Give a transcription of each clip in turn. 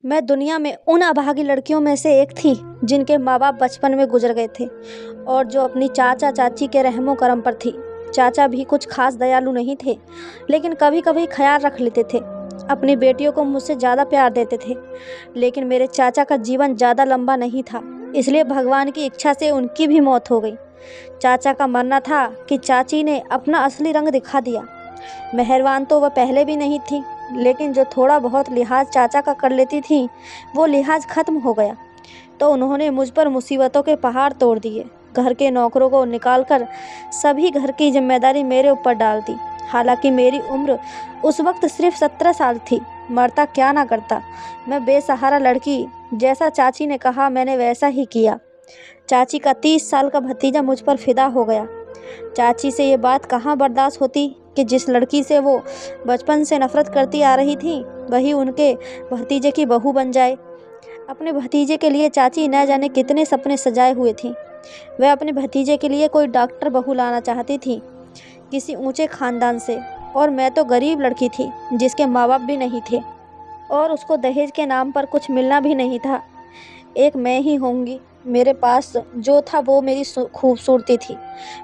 मैं दुनिया में उन अभागी लड़कियों में से एक थी जिनके माँ बाप बचपन में गुजर गए थे और जो अपनी चाचा चाची के रहमो करम पर थी। चाचा भी कुछ खास दयालु नहीं थे, लेकिन कभी कभी ख्याल रख लेते थे। अपनी बेटियों को मुझसे ज़्यादा प्यार देते थे, लेकिन मेरे चाचा का जीवन ज़्यादा लंबा नहीं था, इसलिए भगवान की इच्छा से उनकी भी मौत हो गई। चाचा का मानना था कि चाची ने अपना असली रंग दिखा दिया। मेहरबान तो वह पहले भी नहीं थी, लेकिन जो थोड़ा बहुत लिहाज चाचा का कर लेती थी, वो लिहाज ख़त्म हो गया। तो उन्होंने मुझ पर मुसीबतों के पहाड़ तोड़ दिए। घर के नौकरों को निकालकर सभी घर की जिम्मेदारी मेरे ऊपर डाल दी। हालांकि मेरी उम्र उस वक्त सिर्फ 17 साल थी। मरता क्या ना करता, मैं बेसहारा लड़की, जैसा चाची ने कहा मैंने वैसा ही किया। चाची का 30 साल का भतीजा मुझ पर फिदा हो गया। चाची से ये बात कहाँ बर्दाश्त होती कि जिस लड़की से वो बचपन से नफरत करती आ रही थी, वही उनके भतीजे की बहू बन जाए। अपने भतीजे के लिए चाची न जाने कितने सपने सजाए हुए थी। वह अपने भतीजे के लिए कोई डॉक्टर बहू लाना चाहती थी, किसी ऊंचे खानदान से, और मैं तो गरीब लड़की थी जिसके माँ बाप भी नहीं थे और उसको दहेज के नाम पर कुछ मिलना भी नहीं था। एक मैं ही होंगी। मेरे पास जो था वो मेरी खूबसूरती थी।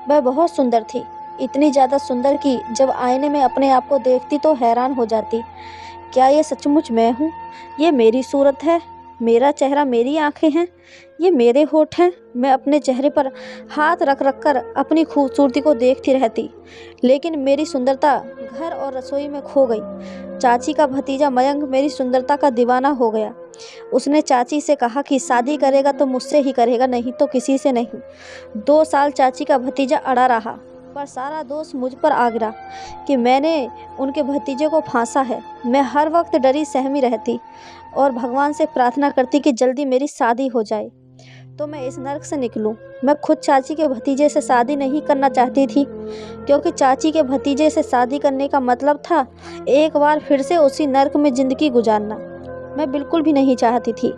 वह बहुत सुंदर थी, इतनी ज़्यादा सुंदर कि जब आईने में अपने आप को देखती तो हैरान हो जाती। क्या ये सचमुच मैं हूँ? ये मेरी सूरत है, मेरा चेहरा, मेरी आंखें हैं, ये मेरे होठ हैं। मैं अपने चेहरे पर हाथ रख रख कर अपनी खूबसूरती को देखती रहती, लेकिन मेरी सुंदरता घर और रसोई में खो गई। चाची का भतीजा मयंक मेरी सुंदरता का दीवाना हो गया। उसने चाची से कहा कि शादी करेगा तो मुझसे ही करेगा, नहीं तो किसी से नहीं। 2 साल चाची का भतीजा अड़ा रहा, पर सारा दोष मुझ पर आ गिरा कि मैंने उनके भतीजे को फांसा है। मैं हर वक्त डरी सहमी रहती और भगवान से प्रार्थना करती कि जल्दी मेरी शादी हो जाए तो मैं इस नर्क से निकलूं। मैं खुद चाची के भतीजे से शादी नहीं करना चाहती थी, क्योंकि चाची के भतीजे से शादी करने का मतलब था एक बार फिर से उसी नर्क में ज़िंदगी गुजारना। मैं बिल्कुल भी नहीं चाहती थी।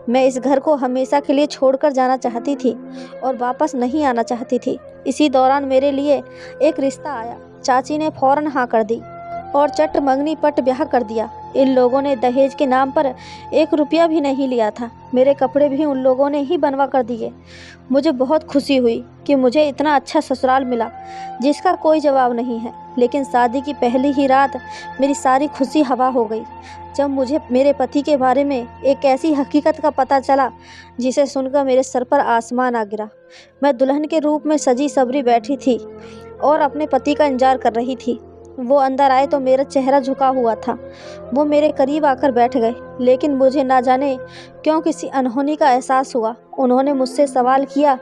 मैं इस घर को हमेशा के लिए छोड़कर जाना चाहती थी और वापस नहीं आना चाहती थी। इसी दौरान मेरे लिए एक रिश्ता आया। चाची ने फौरन हाँ कर दी और चट मंगनी पट ब्याह कर दिया। इन लोगों ने दहेज के नाम पर 1 रुपया भी नहीं लिया था। मेरे कपड़े भी उन लोगों ने ही बनवा कर दिए। मुझे बहुत खुशी हुई कि मुझे इतना अच्छा ससुराल मिला जिसका कोई जवाब नहीं है। लेकिन शादी की पहली ही रात मेरी सारी खुशी हवा हो गई जब मुझे मेरे पति के बारे में एक ऐसी हकीकत का पता चला जिसे सुनकर मेरे सर पर आसमान आ गिरा। मैं दुल्हन के रूप में सजी सवरी बैठी थी और अपने पति का इंतजार कर रही थी। वो अंदर आए तो मेरा चेहरा झुका हुआ था। वो मेरे करीब आकर बैठ गए, लेकिन मुझे ना जाने क्यों किसी अनहोनी का एहसास हुआ। उन्होंने मुझसे सवाल किया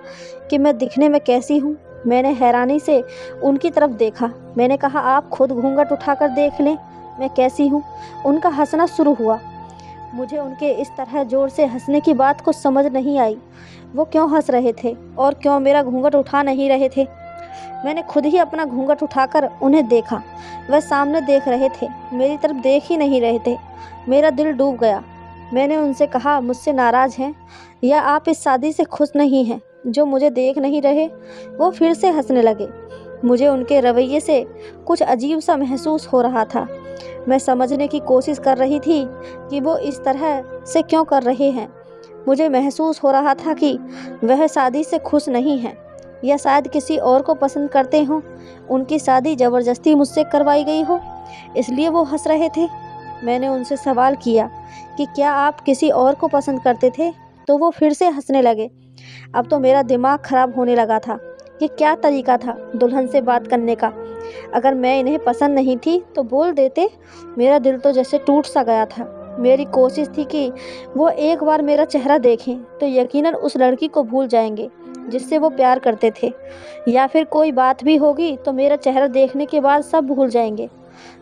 कि मैं दिखने में कैसी हूँ। मैंने हैरानी से उनकी तरफ देखा। मैंने कहा, आप खुद घूंघट उठाकर देख लें, मैं कैसी हूँ। उनका हंसना शुरू हुआ। मुझे उनके इस तरह ज़ोर से हंसने की बात कुछ समझ नहीं आई। वो क्यों हंस रहे थे और क्यों मेरा घूंघट उठा नहीं रहे थे। मैंने खुद ही अपना घूंघट उठाकर उन्हें देखा। वह सामने देख रहे थे, मेरी तरफ देख ही नहीं रहे थे। मेरा दिल डूब गया। मैंने उनसे कहा, मुझसे नाराज़ हैं या आप इस शादी से खुश नहीं हैं जो मुझे देख नहीं रहे। वो फिर से हंसने लगे। मुझे उनके रवैये से कुछ अजीब सा महसूस हो रहा था। मैं समझने की कोशिश कर रही थी कि वो इस तरह से क्यों कर रहे हैं। मुझे महसूस हो रहा था कि वह शादी से खुश नहीं हैं या शायद किसी और को पसंद करते हों। उनकी शादी ज़बरदस्ती मुझसे करवाई गई हो, इसलिए वो हंस रहे थे। मैंने उनसे सवाल किया कि क्या आप किसी और को पसंद करते थे, तो वो फिर से हंसने लगे। अब तो मेरा दिमाग ख़राब होने लगा था। ये क्या तरीका था दुल्हन से बात करने का। अगर मैं इन्हें पसंद नहीं थी तो बोल देते। मेरा दिल तो जैसे टूट सा गया था। मेरी कोशिश थी कि वो एक बार मेरा चेहरा देखें तो यकीनन उस लड़की को भूल जाएंगे जिससे वो प्यार करते थे, या फिर कोई बात भी होगी तो मेरा चेहरा देखने के बाद सब भूल जाएंगे,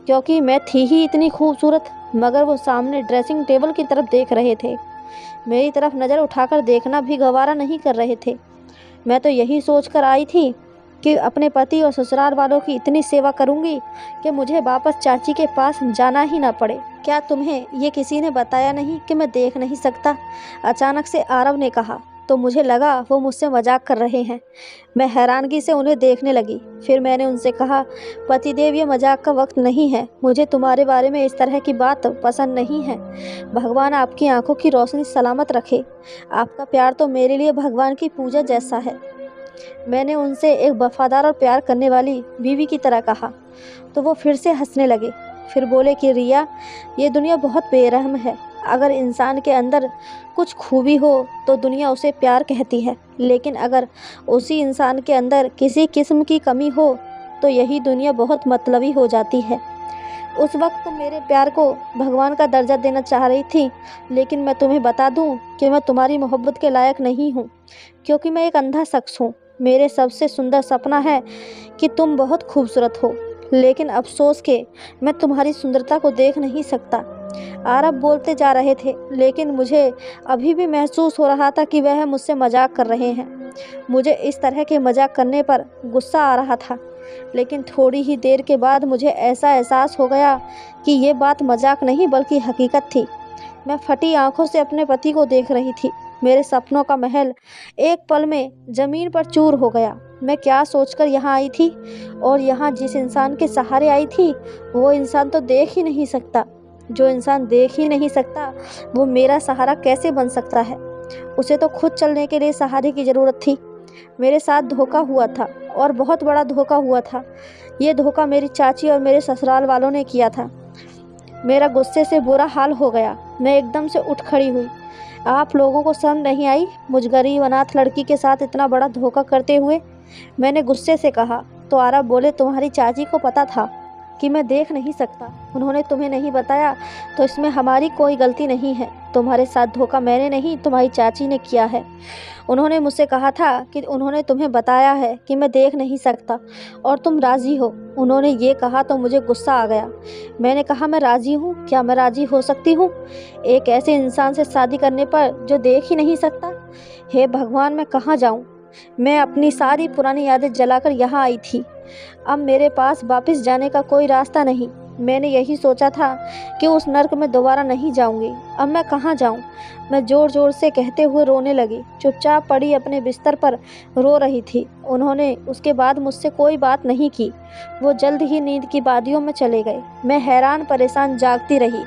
क्योंकि मैं थी ही इतनी खूबसूरत। मगर वो सामने ड्रेसिंग टेबल की तरफ देख रहे थे। मेरी तरफ नज़र उठाकर देखना भी गवारा नहीं कर रहे थे। मैं तो यही सोच कर आई थी कि अपने पति और ससुराल वालों की इतनी सेवा करूंगी कि मुझे वापस चाची के पास जाना ही ना पड़े। क्या तुम्हें ये किसी ने बताया नहीं कि मैं देख नहीं सकता? अचानक से आरव ने कहा। तो मुझे लगा वो मुझसे मजाक कर रहे हैं। मैं हैरानगी से उन्हें देखने लगी। फिर मैंने उनसे कहा, पतिदेव, ये मजाक का वक्त नहीं है। मुझे तुम्हारे बारे में इस तरह की बात पसंद नहीं है। भगवान आपकी आंखों की रोशनी सलामत रखे। आपका प्यार तो मेरे लिए भगवान की पूजा जैसा है। मैंने उनसे एक वफादार और प्यार करने वाली बीवी की तरह कहा तो वो फिर से हंसने लगे। फिर बोले कि रिया, ये दुनिया बहुत बेरहम है। अगर इंसान के अंदर कुछ खूबी हो तो दुनिया उसे प्यार कहती है, लेकिन अगर उसी इंसान के अंदर किसी किस्म की कमी हो तो यही दुनिया बहुत मतलबी हो जाती है। उस वक्त तुम मेरे प्यार को भगवान का दर्जा देना चाह रही थी, लेकिन मैं तुम्हें बता दूं कि मैं तुम्हारी मोहब्बत के लायक नहीं हूँ, क्योंकि मैं एक अंधा शख्स हूँ। मेरे सबसे सुंदर सपना है कि तुम बहुत खूबसूरत हो, लेकिन अफसोस के मैं तुम्हारी सुंदरता को देख नहीं सकता। आरब बोलते जा रहे थे, लेकिन मुझे अभी भी महसूस हो रहा था कि वह मुझसे मजाक कर रहे हैं। मुझे इस तरह के मजाक करने पर गुस्सा आ रहा था, लेकिन थोड़ी ही देर के बाद मुझे ऐसा एहसास हो गया कि ये बात मजाक नहीं बल्कि हकीकत थी। मैं फटी आंखों से अपने पति को देख रही थी। मेरे सपनों का महल एक पल में ज़मीन पर चूर हो गया। मैं क्या सोचकर यहाँ आई थी, और यहाँ जिस इंसान के सहारे आई थी वो इंसान तो देख ही नहीं सकता। जो इंसान देख ही नहीं सकता वो मेरा सहारा कैसे बन सकता है। उसे तो खुद चलने के लिए सहारे की ज़रूरत थी। मेरे साथ धोखा हुआ था, और बहुत बड़ा धोखा हुआ था। ये धोखा मेरी चाची और मेरे ससुराल वालों ने किया था। मेरा गुस्से से बुरा हाल हो गया। मैं एकदम से उठ खड़ी हुई। आप लोगों को शर्म नहीं आई मुझ गरीब अनाथ लड़की के साथ इतना बड़ा धोखा करते हुए? मैंने गुस्से से कहा। तो आरब बोले, तुम्हारी चाची को पता था कि मैं देख नहीं सकता। उन्होंने तुम्हें नहीं बताया तो इसमें हमारी कोई गलती नहीं है। तुम्हारे साथ धोखा मैंने नहीं, तुम्हारी चाची ने किया है। उन्होंने मुझसे कहा था कि उन्होंने तुम्हें बताया है कि मैं देख नहीं सकता और तुम राज़ी हो। उन्होंने ये कहा तो मुझे गुस्सा आ गया। मैंने कहा, मैं राज़ी हूँ? क्या मैं राज़ी हो सकती हूँ एक ऐसे इंसान से शादी करने पर जो देख ही नहीं सकता? हे भगवान, मैं कहाँ जाऊँ? मैं अपनी सारी पुरानी यादें जलाकर यहाँ आई थी। अब मेरे पास वापस जाने का कोई रास्ता नहीं। मैंने यही सोचा था कि उस नर्क में दोबारा नहीं जाऊंगी। अब मैं कहाँ जाऊं? मैं ज़ोर ज़ोर से कहते हुए रोने लगी। चुपचाप पड़ी अपने बिस्तर पर रो रही थी। उन्होंने उसके बाद मुझसे कोई बात नहीं की। वो जल्द ही नींद की वादियों में चले गए। मैं हैरान परेशान जागती रही।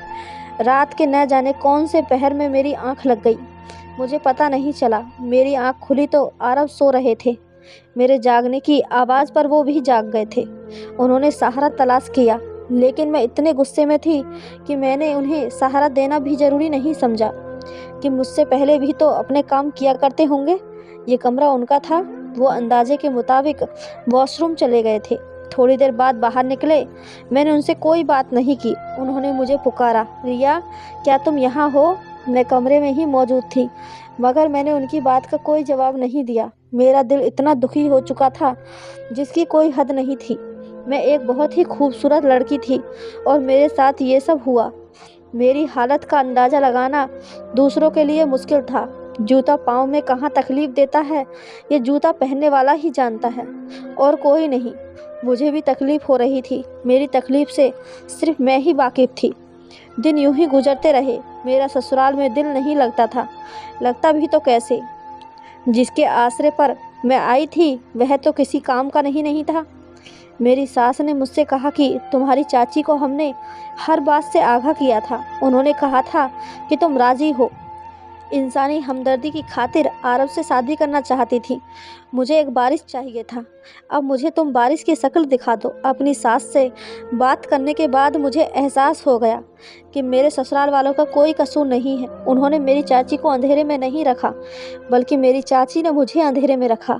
रात के न जाने कौन से पहर में मेरी आँख लग गई, मुझे पता नहीं चला। मेरी आँख खुली तो आरब सो रहे थे। मेरे जागने की आवाज़ पर वो भी जाग गए थे। उन्होंने सहारा तलाश किया, लेकिन मैं इतने गुस्से में थी कि मैंने उन्हें सहारा देना भी ज़रूरी नहीं समझा कि मुझसे पहले भी तो अपने काम किया करते होंगे। ये कमरा उनका था। वो अंदाजे के मुताबिक वॉशरूम चले गए थे। थोड़ी देर बाद बाहर निकले। मैंने उनसे कोई बात नहीं की। उन्होंने मुझे पुकारा, रिया, क्या तुम यहाँ हो? मैं कमरे में ही मौजूद थी, मगर मैंने उनकी बात का कोई जवाब नहीं दिया। मेरा दिल इतना दुखी हो चुका था जिसकी कोई हद नहीं थी। मैं एक बहुत ही खूबसूरत लड़की थी और मेरे साथ ये सब हुआ। मेरी हालत का अंदाज़ा लगाना दूसरों के लिए मुश्किल था। जूता पाँव में कहाँ तकलीफ़ देता है ये जूता पहनने वाला ही जानता है, और कोई नहीं। मुझे भी तकलीफ़ हो रही थी। मेरी तकलीफ़ से सिर्फ मैं ही वाकिफ़ थी। दिन यूं ही गुजरते रहे। मेरा ससुराल में दिल नहीं लगता था। लगता भी तो कैसे? जिसके आसरे पर मैं आई थी वह तो किसी काम का नहीं था। मेरी सास ने मुझसे कहा कि तुम्हारी चाची को हमने हर बात से आगाह किया था। उन्होंने कहा था कि तुम राज़ी हो। इंसानी हमदर्दी की खातिर आरब से शादी करना चाहती थी। मुझे एक बारिश चाहिए था। अब मुझे तुम बारिश की शक्ल दिखा दो। अपनी सास से बात करने के बाद मुझे एहसास हो गया कि मेरे ससुराल वालों का कोई कसूर नहीं है। उन्होंने मेरी चाची को अंधेरे में नहीं रखा, बल्कि मेरी चाची ने मुझे अंधेरे में रखा।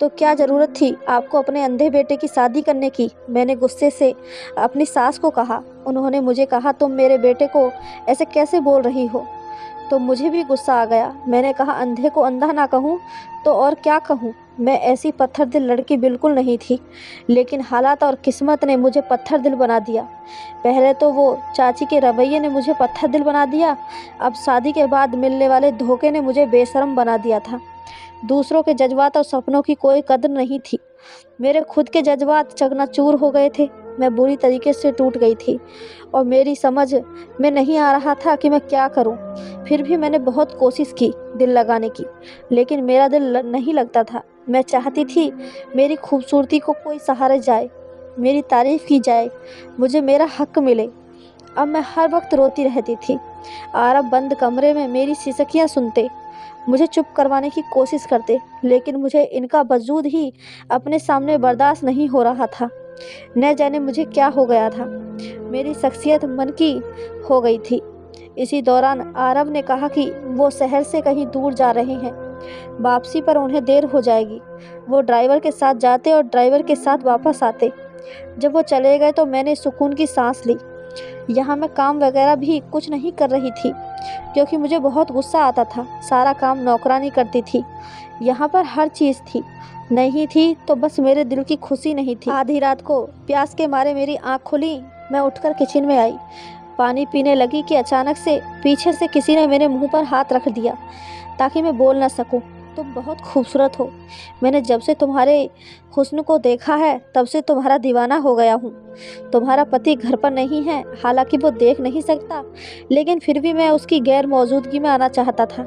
तो क्या ज़रूरत थी आपको अपने अंधे बेटे की शादी करने की? मैंने गुस्से से अपनी सास को कहा। उन्होंने मुझे कहा, तुम मेरे बेटे को ऐसे कैसे बोल रही हो? तो मुझे भी गुस्सा आ गया। मैंने कहा, अंधे को अंधा ना कहूँ तो और क्या कहूँ? मैं ऐसी पत्थर दिल लड़की बिल्कुल नहीं थी, लेकिन हालात और किस्मत ने मुझे पत्थर दिल बना दिया। पहले तो वो चाची के रवैये ने मुझे पत्थर दिल बना दिया, अब शादी के बाद मिलने वाले धोखे ने मुझे बेशर्म बना दिया था। दूसरों के जज्बात और सपनों की कोई कदर नहीं थी। मेरे खुद के जज्बात चकनाचूर हो गए थे। मैं बुरी तरीके से टूट गई थी और मेरी समझ में नहीं आ रहा था कि मैं क्या करूं। फिर भी मैंने बहुत कोशिश की दिल लगाने की, लेकिन मेरा दिल नहीं लगता था। मैं चाहती थी मेरी खूबसूरती को कोई सहारे जाए, मेरी तारीफ़ की जाए, मुझे मेरा हक मिले। अब मैं हर वक्त रोती रहती थी। आरव बंद कमरे में मेरी सिसकियां सुनते, मुझे चुप करवाने की कोशिश करते, लेकिन मुझे इनका वजूद ही अपने सामने बर्दाश्त नहीं हो रहा था। न जाने मुझे क्या हो गया था, मेरी शख्सियत मन की हो गई थी। इसी दौरान आरव ने कहा कि वो शहर से कहीं दूर जा रहे हैं, वापसी पर उन्हें देर हो जाएगी। वो ड्राइवर के साथ जाते और ड्राइवर के साथ वापस आते। जब वो चले गए तो मैंने सुकून की सांस ली। यहाँ मैं काम वगैरह भी कुछ नहीं कर रही थी, क्योंकि मुझे बहुत गुस्सा आता था। सारा काम नौकरानी करती थी। यहाँ पर हर चीज़ थी, नहीं थी तो बस मेरे दिल की खुशी नहीं थी। आधी रात को प्यास के मारे मेरी आँख खुली। मैं उठकर किचन में आई, पानी पीने लगी कि अचानक से पीछे से किसी ने मेरे मुंह पर हाथ रख दिया ताकि मैं बोल ना सकूं। तुम बहुत खूबसूरत हो। मैंने जब से तुम्हारे हुस्न को देखा है तब से तुम्हारा दीवाना हो गया हूँ। तुम्हारा पति घर पर नहीं है, हालांकि वो देख नहीं सकता, लेकिन फिर भी मैं उसकी गैर मौजूदगी में आना चाहता था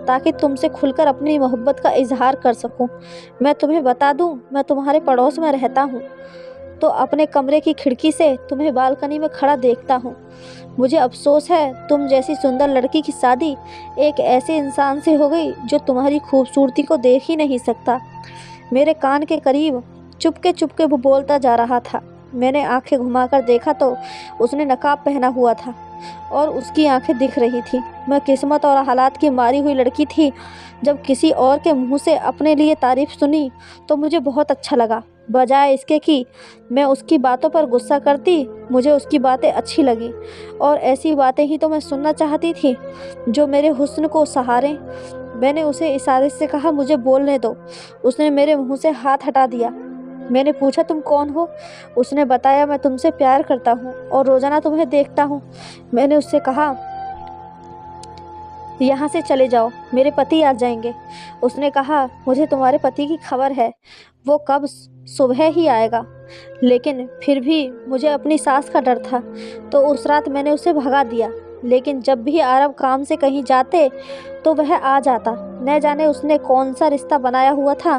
ताकि तुमसे खुलकर अपनी मोहब्बत का इजहार कर सकूं। मैं तुम्हें बता दूं, मैं तुम्हारे पड़ोस में रहता हूँ, तो अपने कमरे की खिड़की से तुम्हें बालकनी में खड़ा देखता हूँ। मुझे अफसोस है तुम जैसी सुंदर लड़की की शादी एक ऐसे इंसान से हो गई जो तुम्हारी खूबसूरती को देख ही नहीं सकता। मेरे कान के करीब चुपके चुपके वो बोलता जा रहा था। मैंने आंखें घुमाकर देखा तो उसने नकाब पहना हुआ था और उसकी आंखें दिख रही थी। मैं किस्मत और हालात की मारी हुई लड़की थी। जब किसी और के मुंह से अपने लिए तारीफ सुनी तो मुझे बहुत अच्छा लगा। बजाय इसके कि मैं उसकी बातों पर गुस्सा करती, मुझे उसकी बातें अच्छी लगी और ऐसी बातें ही तो मैं सुनना चाहती थी जो मेरे हुस्न को सहारें। मैंने उसे इशारे से कहा, मुझे बोलने दो। उसने मेरे मुंह से हाथ हटा दिया। मैंने पूछा, तुम कौन हो? उसने बताया, मैं तुमसे प्यार करता हूँ और रोज़ाना तुम्हें देखता हूँ। मैंने उससे कहा, यहाँ से चले जाओ, मेरे पति आ जाएंगे। उसने कहा, मुझे तुम्हारे पति की खबर है, वो कब सुबह ही आएगा। लेकिन फिर भी मुझे अपनी सास का डर था, तो उस रात मैंने उसे भगा दिया। लेकिन जब भी आरव काम से कहीं जाते तो वह आ जाता। न जाने उसने कौन सा रिश्ता बनाया हुआ था।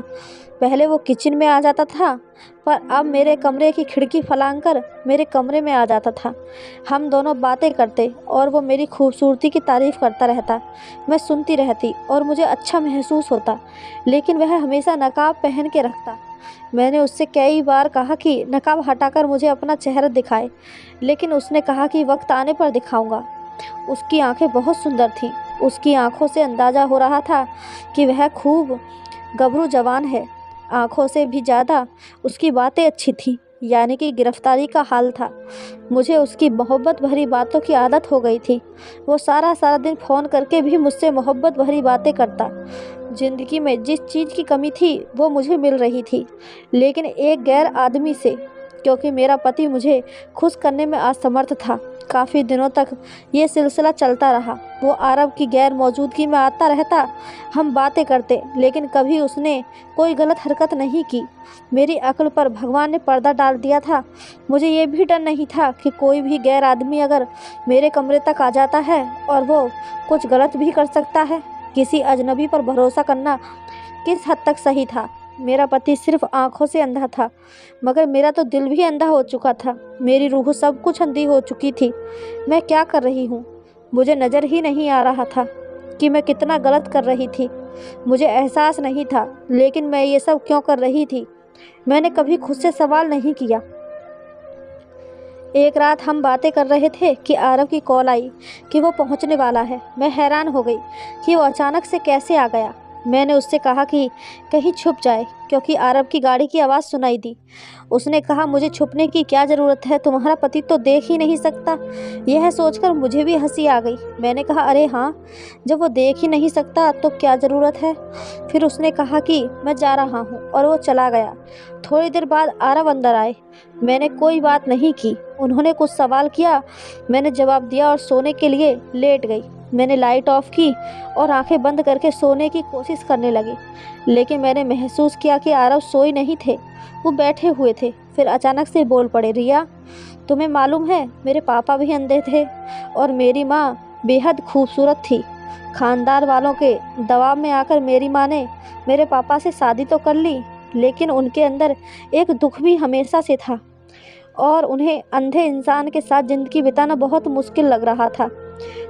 पहले वो किचन में आ जाता था, पर अब मेरे कमरे की खिड़की फलांग मेरे कमरे में आ जाता था। हम दोनों बातें करते और वो मेरी खूबसूरती की तारीफ़ करता रहता। मैं सुनती रहती और मुझे अच्छा महसूस होता, लेकिन वह हमेशा नकाब पहन के रखता। मैंने उससे कई बार कहा कि नकाब हटाकर मुझे अपना चेहरा दिखाए, लेकिन उसने कहा कि वक्त आने पर दिखाऊंगा। उसकी आंखें बहुत सुंदर थीं। उसकी आंखों से अंदाज़ा हो रहा था कि वह खूब गबरू जवान है। आंखों से भी ज़्यादा उसकी बातें अच्छी थीं, यानी कि गिरफ्तारी का हाल था। मुझे उसकी मोहब्बत भरी बातों की आदत हो गई थी। वो सारा सारा दिन फ़ोन करके भी मुझसे मोहब्बत भरी बातें करता। ज़िंदगी में जिस चीज़ की कमी थी वो मुझे मिल रही थी, लेकिन एक गैर आदमी से, क्योंकि मेरा पति मुझे खुश करने में असमर्थ था। काफ़ी दिनों तक ये सिलसिला चलता रहा। वो आरव की गैर मौजूदगी में आता रहता, हम बातें करते, लेकिन कभी उसने कोई गलत हरकत नहीं की। मेरी अक्ल पर भगवान ने पर्दा डाल दिया था। मुझे ये भी डर नहीं था कि कोई भी गैर आदमी अगर मेरे कमरे तक आ जाता है और वो कुछ गलत भी कर सकता है। किसी अजनबी पर भरोसा करना किस हद तक सही था? मेरा पति सिर्फ आंखों से अंधा था, मगर मेरा तो दिल भी अंधा हो चुका था। मेरी रूह सब कुछ अंधी हो चुकी थी। मैं क्या कर रही हूँ? मुझे नज़र ही नहीं आ रहा था कि मैं कितना गलत कर रही थी। मुझे एहसास नहीं था, लेकिन मैं ये सब क्यों कर रही थी? मैंने कभी खुद से सवाल नहीं किया। एक रात हम बातें कर रहे थे कि आरव की कॉल आई कि वो पहुंचने वाला है। मैं हैरान हो गई कि वो अचानक से कैसे आ गया। मैंने उससे कहा कि कहीं छुप जाए, क्योंकि आरव की गाड़ी की आवाज़ सुनाई दी। उसने कहा, मुझे छुपने की क्या ज़रूरत है, तुम्हारा पति तो देख ही नहीं सकता। यह सोचकर मुझे भी हंसी आ गई। मैंने कहा, अरे हाँ, जब वो देख ही नहीं सकता तो क्या ज़रूरत है। फिर उसने कहा कि मैं जा रहा हूँ और वो चला गया। थोड़ी देर बाद आरव अंदर आए। मैंने कोई बात नहीं की। उन्होंने कुछ सवाल किया, मैंने जवाब दिया और सोने के लिए लेट गई। मैंने लाइट ऑफ की और आंखें बंद करके सोने की कोशिश करने लगी, लेकिन मैंने महसूस किया कि आरव सोए नहीं थे, वो बैठे हुए थे। फिर अचानक से बोल पड़े, रिया, तुम्हें मालूम है मेरे पापा भी अंधे थे और मेरी माँ बेहद खूबसूरत थी। खानदान वालों के दबाव में आकर मेरी माँ ने मेरे पापा से शादी तो कर ली, लेकिन उनके अंदर एक दुख भी हमेशा से था और उन्हें अंधे इंसान के साथ ज़िंदगी बिताना बहुत मुश्किल लग रहा था।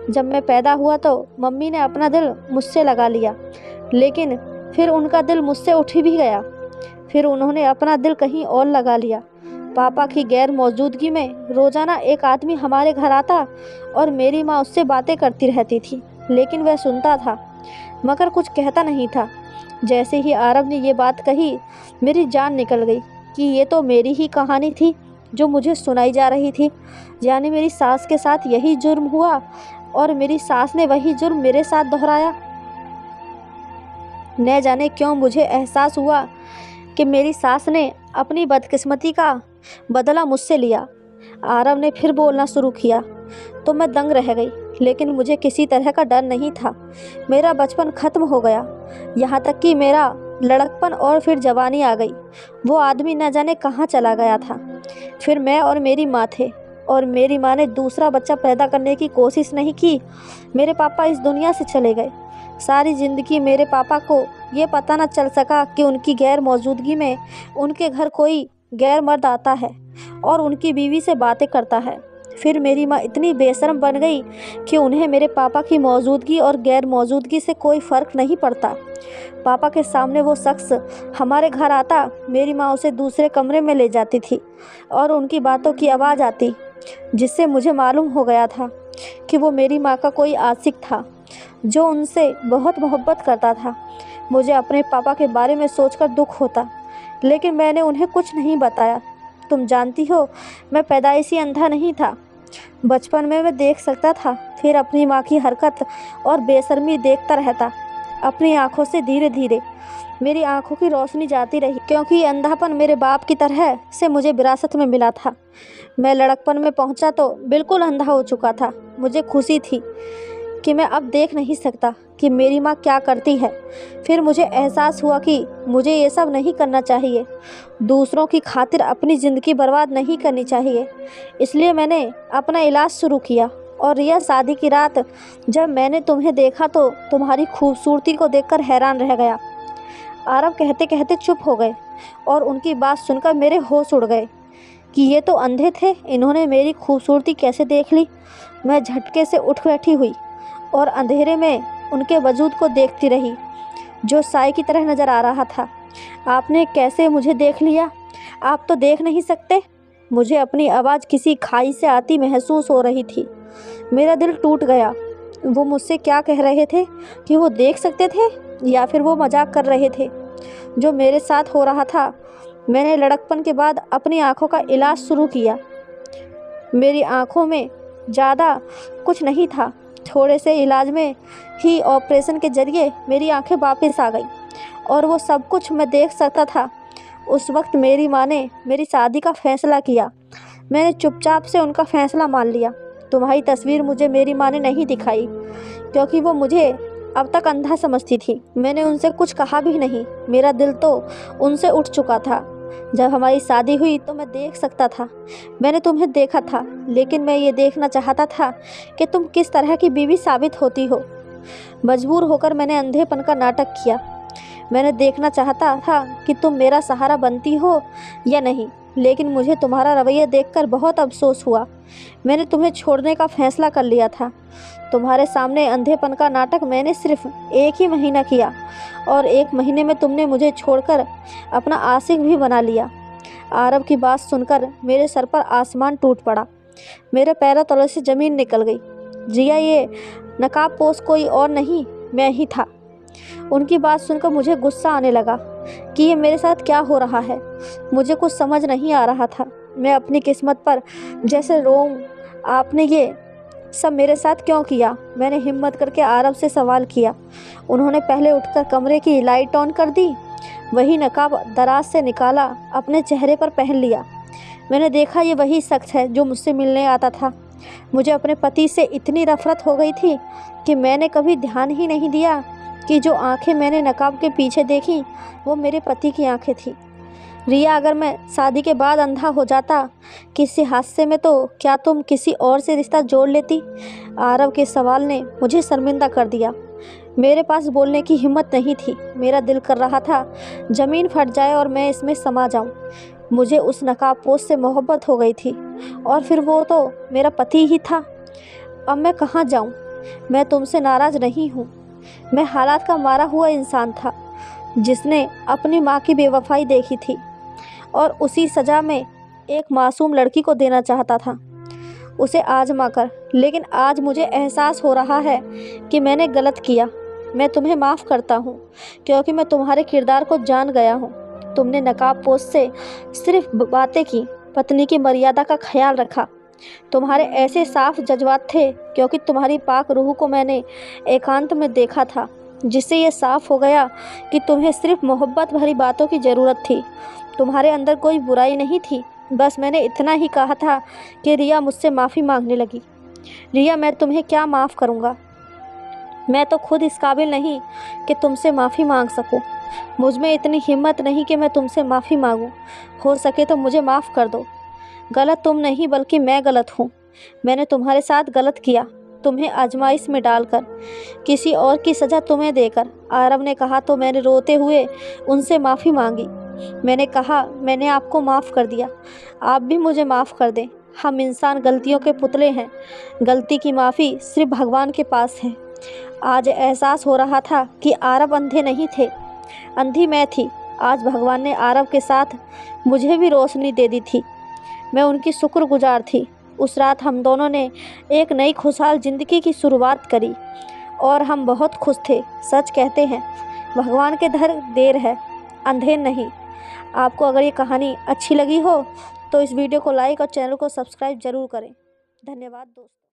जब मैं पैदा हुआ तो मम्मी ने अपना दिल मुझसे लगा लिया, लेकिन फिर उनका दिल मुझसे उठ भी गया। फिर उन्होंने अपना दिल कहीं और लगा लिया। पापा की गैर मौजूदगी में रोज़ाना एक आदमी हमारे घर आता और मेरी माँ उससे बातें करती रहती थी, लेकिन वह सुनता था मगर कुछ कहता नहीं था। जैसे ही आरव ने ये बात कही, मेरी जान निकल गई कि ये तो मेरी ही कहानी थी जो मुझे सुनाई जा रही थी। यानी मेरी सास के साथ यही जुर्म हुआ और मेरी सास ने वही जुर्म मेरे साथ दोहराया। न जाने क्यों मुझे एहसास हुआ कि मेरी सास ने अपनी बदकिस्मती का बदला मुझसे लिया। आरव ने फिर बोलना शुरू किया तो मैं दंग रह गई, लेकिन मुझे किसी तरह का डर नहीं था। मेरा बचपन ख़त्म हो गया, यहाँ तक कि मेरा लड़कपन और फिर जवानी आ गई। वो आदमी न जाने कहाँ चला गया था। फिर मैं और मेरी माँ थे और मेरी माँ ने दूसरा बच्चा पैदा करने की कोशिश नहीं की। मेरे पापा इस दुनिया से चले गए। सारी ज़िंदगी मेरे पापा को ये पता न चल सका कि उनकी गैर मौजूदगी में उनके घर कोई गैर मर्द आता है और उनकी बीवी से बातें करता है। फिर मेरी माँ इतनी बेशर्म बन गई कि उन्हें मेरे पापा की मौजूदगी और गैर मौजूदगी से कोई फ़र्क नहीं पड़ता। पापा के सामने वो शख्स हमारे घर आता, मेरी माँ उसे दूसरे कमरे में ले जाती थी और उनकी बातों की आवाज़ आती, जिससे मुझे मालूम हो गया था कि वो मेरी माँ का कोई आशिक था जो उनसे बहुत मोहब्बत करता था। मुझे अपने पापा के बारे में सोचकर दुख होता, लेकिन मैंने उन्हें कुछ नहीं बताया। तुम जानती हो, मैं पैदाइशी अंधा नहीं था। बचपन में मैं देख सकता था, फिर अपनी माँ की हरकत और बेशर्मी देखता रहता। अपनी आंखों से धीरे धीरे मेरी आंखों की रोशनी जाती रही, क्योंकि ये अंधापन मेरे बाप की तरह से मुझे विरासत में मिला था। मैं लड़कपन में पहुंचा तो बिल्कुल अंधा हो चुका था। मुझे खुशी थी कि मैं अब देख नहीं सकता कि मेरी माँ क्या करती है। फिर मुझे एहसास हुआ कि मुझे ये सब नहीं करना चाहिए। दूसरों की खातिर अपनी ज़िंदगी बर्बाद नहीं करनी चाहिए। इसलिए मैंने अपना इलाज शुरू किया। और रिया, शादी की रात जब मैंने तुम्हें देखा तो तुम्हारी खूबसूरती को देखकर हैरान रह गया। आरव कहते कहते चुप हो गए और उनकी बात सुनकर मेरे होश उड़ गए कि ये तो अंधे थे, इन्होंने मेरी खूबसूरती कैसे देख ली। मैं झटके से उठ बैठी हुई और अंधेरे में उनके वजूद को देखती रही, जो साए की तरह नज़र आ रहा था। आपने कैसे मुझे देख लिया? आप तो देख नहीं सकते। मुझे अपनी आवाज़ किसी खाई से आती महसूस हो रही थी। मेरा दिल टूट गया। वो मुझसे क्या कह रहे थे कि वो देख सकते थे, या फिर वो मजाक कर रहे थे? जो मेरे साथ हो रहा था, मैंने लड़कपन के बाद अपनी आँखों का इलाज शुरू किया। मेरी आँखों में ज़्यादा कुछ नहीं था। थोड़े से इलाज में ही ऑपरेशन के ज़रिए मेरी आंखें वापस आ गई और वो सब कुछ मैं देख सकता था। उस वक्त मेरी माँ ने मेरी शादी का फ़ैसला किया। मैंने चुपचाप से उनका फ़ैसला मान लिया। तुम्हारी तस्वीर मुझे मेरी माँ ने नहीं दिखाई, क्योंकि वो मुझे अब तक अंधा समझती थी। मैंने उनसे कुछ कहा भी नहीं। मेरा दिल तो उनसे उठ चुका था। जब हमारी शादी हुई तो मैं देख सकता था। मैंने तुम्हें देखा था, लेकिन मैं ये देखना चाहता था कि तुम किस तरह की बीवी साबित होती हो। मजबूर होकर मैंने अंधेपन का नाटक किया। मैंने देखना चाहता था कि तुम मेरा सहारा बनती हो या नहीं, लेकिन मुझे तुम्हारा रवैया देखकर बहुत अफसोस हुआ। मैंने तुम्हें छोड़ने का फैसला कर लिया था। तुम्हारे सामने अंधेपन का नाटक मैंने सिर्फ 1 ही महीना किया और 1 महीने में तुमने मुझे छोड़कर अपना आशिक भी बना लिया। आरव की बात सुनकर मेरे सर पर आसमान टूट पड़ा। मेरे पैरों तले से ज़मीन निकल गई। जिया, ये नकाबपोश कोई और नहीं, मैं ही था। उनकी बात सुनकर मुझे गुस्सा आने लगा कि ये मेरे साथ क्या हो रहा है। मुझे कुछ समझ नहीं आ रहा था। मैं अपनी किस्मत पर जैसे रोऊं। आपने ये सब मेरे साथ क्यों किया? मैंने हिम्मत करके आरव से सवाल किया। उन्होंने पहले उठकर कमरे की लाइट ऑन कर दी, वही नकाब दराज से निकाला, अपने चेहरे पर पहन लिया। मैंने देखा ये वही शख्स है जो मुझसे मिलने आता था। मुझे अपने पति से इतनी नफरत हो गई थी कि मैंने कभी ध्यान ही नहीं दिया कि जो आंखें मैंने नकाब के पीछे देखी वो मेरे पति की आंखें थी। रिया, अगर मैं शादी के बाद अंधा हो जाता किसी हादसे में तो क्या तुम किसी और से रिश्ता जोड़ लेती? आरव के सवाल ने मुझे शर्मिंदा कर दिया। मेरे पास बोलने की हिम्मत नहीं थी। मेरा दिल कर रहा था ज़मीन फट जाए और मैं इसमें समा जाऊं। मुझे उस नकाबपोश से मोहब्बत हो गई थी और फिर वो तो मेरा पति ही था। अब मैं कहाँ जाऊं? मैं तुमसे नाराज़ नहीं हूँ। मैं हालात का मारा हुआ इंसान था जिसने अपनी माँ की बेवफाई देखी थी और उसी सज़ा में एक मासूम लड़की को देना चाहता था, उसे आजमा कर। लेकिन आज मुझे एहसास हो रहा है कि मैंने गलत किया। मैं तुम्हें माफ़ करता हूँ क्योंकि मैं तुम्हारे किरदार को जान गया हूँ। तुमने नकाबपोश से सिर्फ बातें की, पत्नी की मर्यादा का ख्याल रखा। तुम्हारे ऐसे साफ जज्बात थे क्योंकि तुम्हारी पाक रूह को मैंने एकांत में देखा था, जिससे ये साफ हो गया कि तुम्हें सिर्फ मोहब्बत भरी बातों की ज़रूरत थी। तुम्हारे अंदर कोई बुराई नहीं थी। बस मैंने इतना ही कहा था कि रिया मुझसे माफ़ी मांगने लगी। रिया, मैं तुम्हें क्या माफ़ करूँगा? मैं तो खुद इस काबिल नहीं कि तुमसे माफ़ी मांग सकूं। मुझ में इतनी हिम्मत नहीं कि मैं तुमसे माफ़ी मांगूं। हो सके तो मुझे माफ़ कर दो। गलत तुम नहीं बल्कि मैं गलत हूँ। मैंने तुम्हारे साथ गलत किया, तुम्हें आजमाइश में डालकर, किसी और की सज़ा तुम्हें देकर। आरव ने कहा तो मैंने रोते हुए उनसे माफ़ी मांगी। मैंने कहा मैंने आपको माफ़ कर दिया, आप भी मुझे माफ़ कर दें। हम इंसान गलतियों के पुतले हैं। गलती की माफ़ी सिर्फ भगवान के पास है। आज एहसास हो रहा था कि आरव अंधे नहीं थे, अंधी मैं थी। आज भगवान ने आरव के साथ मुझे भी रोशनी दे दी थी। मैं उनकी शुक्रगुजार थी। उस रात हम दोनों ने एक नई खुशहाल ज़िंदगी की शुरुआत करी और हम बहुत खुश थे। सच कहते हैं भगवान के घर देर है, अंधेर नहीं। आपको अगर ये कहानी अच्छी लगी हो तो इस वीडियो को लाइक और चैनल को सब्सक्राइब ज़रूर करें। धन्यवाद दोस्तों।